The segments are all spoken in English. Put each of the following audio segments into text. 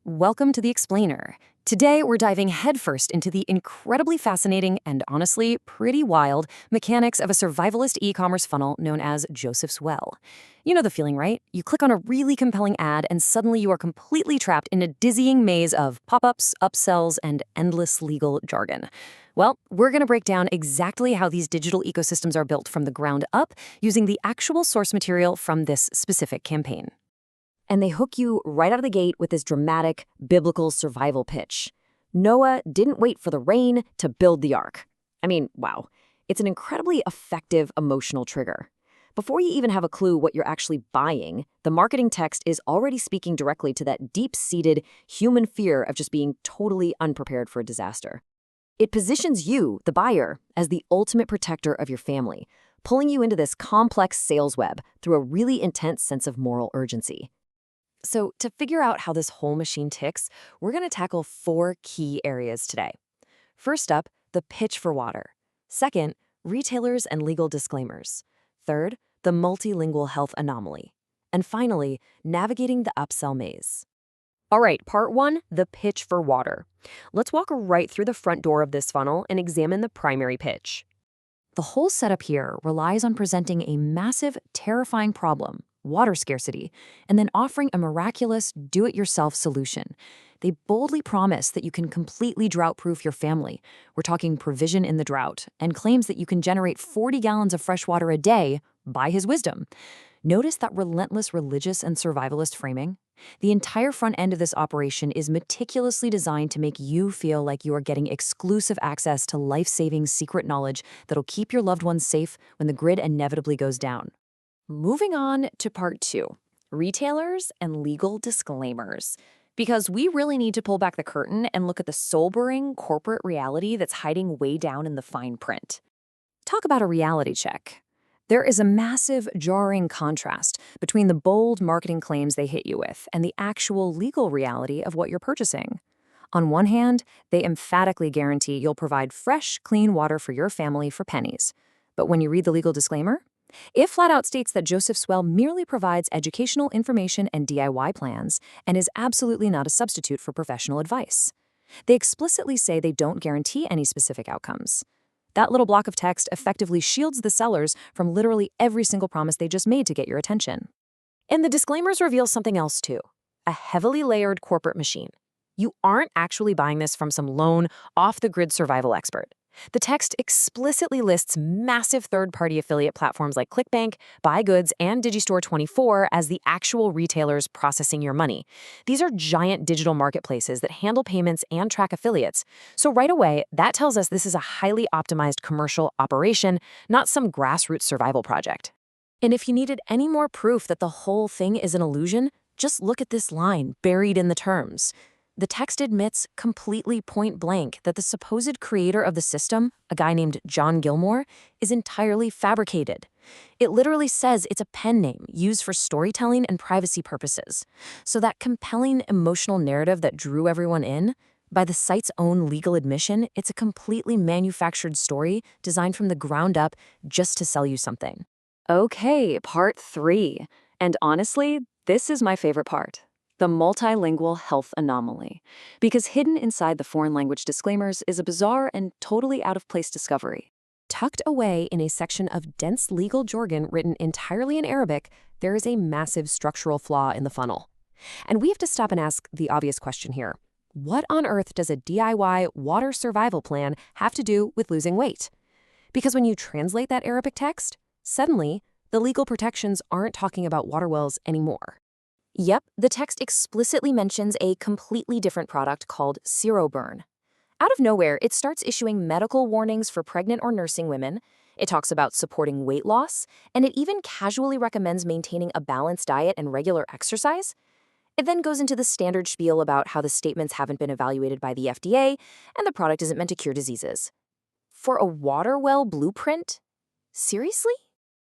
Welcome to The Explainer. Today, we're diving headfirst into the incredibly fascinating and honestly pretty wild mechanics of a survivalist e-commerce funnel known as Joseph's Well. You know the feeling, right? You click on a really compelling ad and suddenly you are completely trapped in a dizzying maze of pop-ups, upsells, and endless legal jargon. Well, we're going to break down exactly how these digital ecosystems are built from the ground up using the actual source material from this specific campaign. And they hook you right out of the gate with this dramatic, biblical survival pitch. Noah didn't wait for the rain to build the ark. I mean, wow. It's an incredibly effective emotional trigger. Before you even have a clue what you're actually buying, the marketing text is already speaking directly to that deep-seated human fear of just being totally unprepared for a disaster. It positions you, the buyer, as the ultimate protector of your family, pulling you into this complex sales web through a really intense sense of moral urgency. So to figure out how this whole machine ticks, we're going to tackle 4 key areas today. First up, the pitch for water. Second, retailers and legal disclaimers. Third, the multilingual health anomaly. And finally, navigating the upsell maze. All right, part 1, the pitch for water. Let's walk right through the front door of this funnel and examine the primary pitch. The whole setup here relies on presenting a massive, terrifying problem, water scarcity, and then offering a miraculous do-it-yourself solution. They boldly promise that you can completely drought-proof your family. We're talking provision in the drought, and claims that you can generate 40 gallons of fresh water a day by his wisdom. Notice that relentless religious and survivalist framing? The entire front end of this operation is meticulously designed to make you feel like you are getting exclusive access to life-saving secret knowledge that'll keep your loved ones safe when the grid inevitably goes down. Moving on to part 2, retailers and legal disclaimers. Because we really need to pull back the curtain and look at the sobering corporate reality that's hiding way down in the fine print. Talk about a reality check. There is a massive, jarring contrast between the bold marketing claims they hit you with and the actual legal reality of what you're purchasing. On one hand, they emphatically guarantee you'll provide fresh, clean water for your family for pennies. But when you read the legal disclaimer, it flat out states that Joseph's Well merely provides educational information and DIY plans and is absolutely not a substitute for professional advice. They explicitly say they don't guarantee any specific outcomes. That little block of text effectively shields the sellers from literally every single promise they just made to get your attention. And the disclaimers reveal something else too, a heavily layered corporate machine. You aren't actually buying this from some lone, off-the-grid survival expert. The text explicitly lists massive third-party affiliate platforms like ClickBank, BuyGoods, and Digistore24 as the actual retailers processing your money. These are giant digital marketplaces that handle payments and track affiliates. So right away, that tells us this is a highly optimized commercial operation, not some grassroots survival project. And if you needed any more proof that the whole thing is an illusion, just look at this line buried in the terms. The text admits completely point-blank that the supposed creator of the system, a guy named John Gilmore, is entirely fabricated. It literally says it's a pen name used for storytelling and privacy purposes. So that compelling emotional narrative that drew everyone in, by the site's own legal admission, it's a completely manufactured story designed from the ground up just to sell you something. Okay, part 3. And honestly, this is my favorite part. The multilingual health anomaly. Because hidden inside the foreign language disclaimers is a bizarre and totally out-of-place discovery. Tucked away in a section of dense legal jargon written entirely in Arabic, there is a massive structural flaw in the funnel. And we have to stop and ask the obvious question here. What on earth does a DIY water survival plan have to do with losing weight? Because when you translate that Arabic text, suddenly, the legal protections aren't talking about water wells anymore. Yep, the text explicitly mentions a completely different product called SeroBurn. Out of nowhere, it starts issuing medical warnings for pregnant or nursing women. It talks about supporting weight loss, and it even casually recommends maintaining a balanced diet and regular exercise. It then goes into the standard spiel about how the statements haven't been evaluated by the FDA and the product isn't meant to cure diseases. For a water well blueprint? Seriously?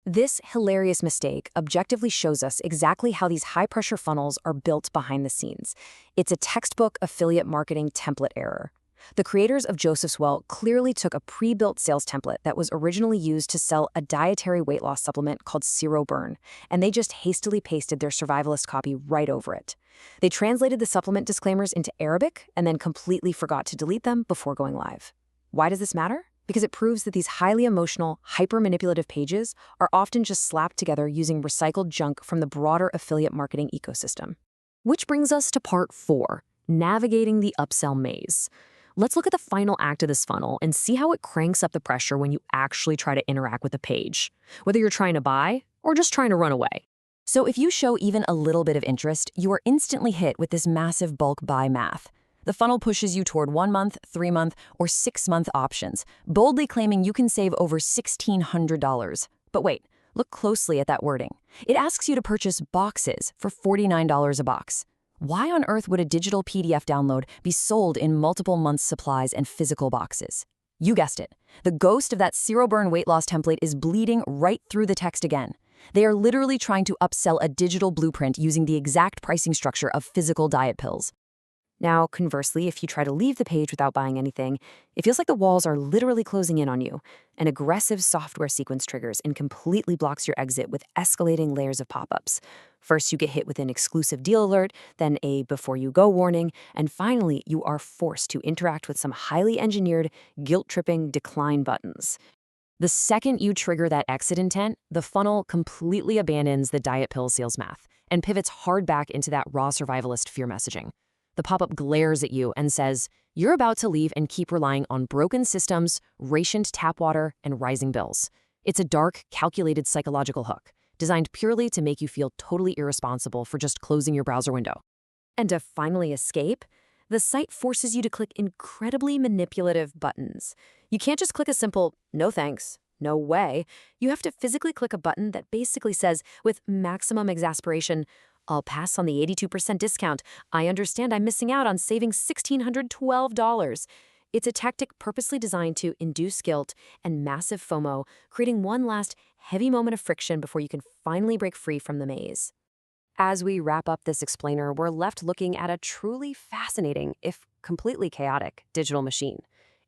This hilarious mistake objectively shows us exactly how these high-pressure funnels are built behind the scenes. It's a textbook affiliate marketing template error. The creators of Joseph's Well clearly took a pre-built sales template that was originally used to sell a dietary weight loss supplement called Zero Burn, and they just hastily pasted their survivalist copy right over it. They translated the supplement disclaimers into Arabic and then completely forgot to delete them before going live. Why does this matter? Because it proves that these highly emotional, hyper-manipulative pages are often just slapped together using recycled junk from the broader affiliate marketing ecosystem. Which brings us to part 4, navigating the upsell maze. Let's look at the final act of this funnel and see how it cranks up the pressure when you actually try to interact with the page, whether you're trying to buy or just trying to run away. So if you show even a little bit of interest, you are instantly hit with this massive bulk buy math. The funnel pushes you toward 1 month, 3 month, or 6 month options, boldly claiming you can save over $1,600. But wait, look closely at that wording. It asks you to purchase boxes for $49 a box. Why on earth would a digital PDF download be sold in multiple months' supplies and physical boxes? You guessed it. The ghost of that Zero Burn weight loss template is bleeding right through the text again. They are literally trying to upsell a digital blueprint using the exact pricing structure of physical diet pills. Now, conversely, if you try to leave the page without buying anything, it feels like the walls are literally closing in on you. An aggressive software sequence triggers and completely blocks your exit with escalating layers of pop-ups. First, you get hit with an exclusive deal alert, then a before you go warning, and finally, you are forced to interact with some highly engineered, guilt-tripping decline buttons. The second you trigger that exit intent, the funnel completely abandons the diet pill sales math and pivots hard back into that raw survivalist fear messaging. The pop-up glares at you and says, you're about to leave and keep relying on broken systems, rationed tap water, and rising bills. It's a dark, calculated psychological hook, designed purely to make you feel totally irresponsible for just closing your browser window. And to finally escape, the site forces you to click incredibly manipulative buttons. You can't just click a simple, no thanks, no way. You have to physically click a button that basically says, with maximum exasperation, I'll pass on the 82% discount. I understand I'm missing out on saving $1,612. It's a tactic purposely designed to induce guilt and massive FOMO, creating one last heavy moment of friction before you can finally break free from the maze. As we wrap up this explainer, we're left looking at a truly fascinating, if completely chaotic, digital machine.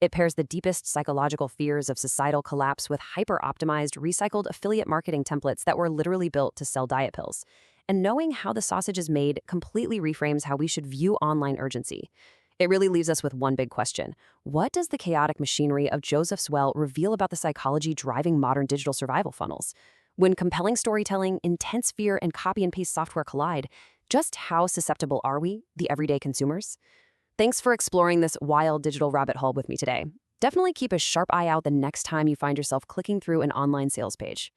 It pairs the deepest psychological fears of societal collapse with hyper-optimized, recycled affiliate marketing templates that were literally built to sell diet pills. And knowing how the sausage is made completely reframes how we should view online urgency. It really leaves us with one big question. What does the chaotic machinery of Joseph's Well reveal about the psychology driving modern digital survival funnels? When compelling storytelling, intense fear, and copy-and-paste software collide, just how susceptible are we, the everyday consumers? Thanks for exploring this wild digital rabbit hole with me today. Definitely keep a sharp eye out the next time you find yourself clicking through an online sales page.